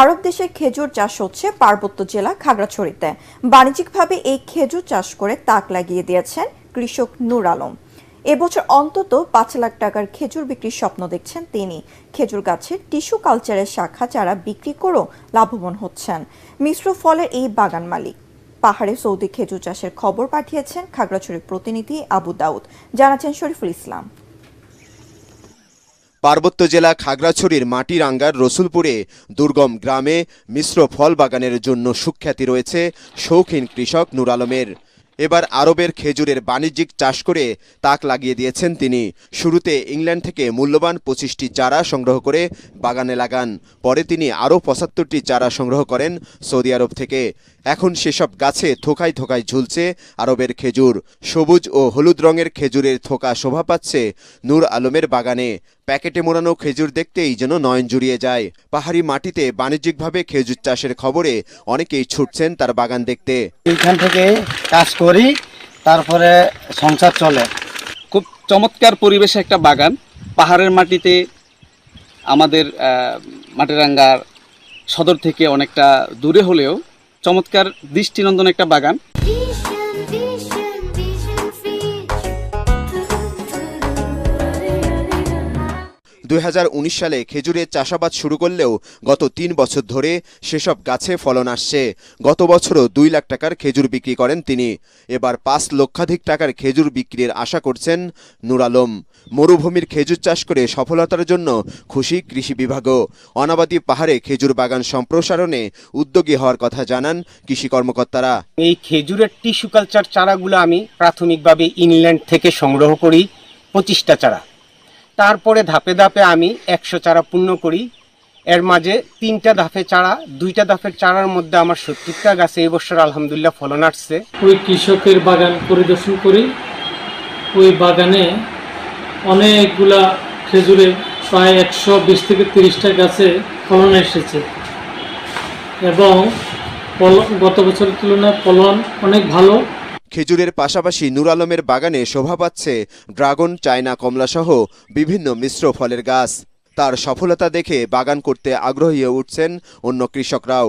আরব দেশে খেজুর চাষ হচ্ছে পার্বত্য জেলা খাগড়াছড়িতে। বাণিজ্যিকভাবে এই খেজুর চাষ করে তাক লাগিয়ে দিয়েছেন কৃষক নূর আলম। এবছর অন্তত ৫ লাখ টাকার খেজুর বিক্রির স্বপ্ন দেখছেন তিনি। খেজুর গাছের টিস্যু কালচারের শাখা চারা বিক্রি করেও লাভবান হচ্ছেন মিশ্র ফলের এই বাগান মালিক। পাহাড়ে সৌদি খেজুর চাষের খবর পাঠিয়েছেন খাগড়াছড়ির প্রতিনিধি আবু দাউদ, জানাচ্ছেন শরীফুল ইসলাম। পার্বত্য জেলা খাগড়াছড়ির মাটিরাঙ্গার রসুলপুরে দুর্গম গ্রামে মিশ্র ফল বাগানের জন্য সুখ্যাতি রয়েছে শৌখিন কৃষক নূর আলমের। এবার আরবের খেজুরের বাণিজ্যিক চাষ করে তাক লাগিয়ে দিয়েছেন তিনি। শুরুতে ইংল্যান্ড থেকে মূল্যবান ২৫টি চারা সংগ্রহ করে বাগানে লাগান। পরে তিনি আরও ৭৫টি চারা সংগ্রহ করেন সৌদি আরব থেকে। এখন সেসব গাছে থোকায় থোকায় ঝুলছে আরবের খেজুর। সবুজ ও হলুদ রঙের খেজুরের থোকা শোভা পাচ্ছে নূর আলমের বাগানে। প্যাকেটে মোড়ানো খেজুর দেখতেই যেন নয়ন জুড়িয়ে যায়। পাহাড়ি মাটিতে বাণিজ্যিকভাবে খেজুর চাষের খবরে অনেকেই ছুটছেন তার বাগান দেখতে। এইখান থেকে কাজ করি, তারপরে সংসার চলে। খুব চমৎকার পরিবেশে একটা বাগান, পাহাড়ের মাটিতে। আমাদের মাটিরাঙ্গার সদর থেকে অনেকটা দূরে হলেও চমৎকার দৃষ্টিনন্দন একটা বাগান। ২০১৯ সালে খেজুরের চাষাবাদ শুরু করলেও গত ৩ বছর ধরে সেসব গাছে ফলন আসছে। গত বছরও ২ লাখ টাকার খেজুর বিক্রি করেন তিনি। এবার ৫ লক্ষাধিক টাকার খেজুর বিক্রির আশা করছেন নূর আলম। মরুভূমির খেজুর চাষ করে সফলতার জন্য খুশি কৃষি বিভাগও। অনাবাদী পাহাড়ে খেজুর বাগান সম্প্রসারণে উদ্যোগী হওয়ার কথা জানান কৃষি কর্মকর্তারা। এই খেজুরের টিস্যু কালচার চারাগুলো আমি প্রাথমিকভাবে ইংল্যান্ড থেকে সংগ্রহ করি ২৫টা চারা। তারপরে ধাপে ধাপে আমি ১০০ চারা পূর্ণ করি। এর মাঝে ৩টা ধাপে চারা, 2টা ধাপের চারার মধ্যে আমার ৭০টা গাছে এই বছর আলহামদুলিল্লাহ ফলন আসছে। ওই কৃষকের বাগান পরিদর্শন করি। ওই বাগানে অনেকগুলা খেজুরের প্রায় ১২০ থেকে ৩০টা গাছে ফলন এসেছে এবং গত বছরের তুলনায় ফলন অনেক ভালো। খেজুরের পাশাপাশি নূর আলমের বাগানে শোভা পাচ্ছে ড্রাগন, চায়না কমলা সহ বিভিন্ন মিশ্র ফলের গাছ। তার সফলতা দেখে বাগান করতে আগ্রহী হয়ে উঠছেন অন্য কৃষকরাও।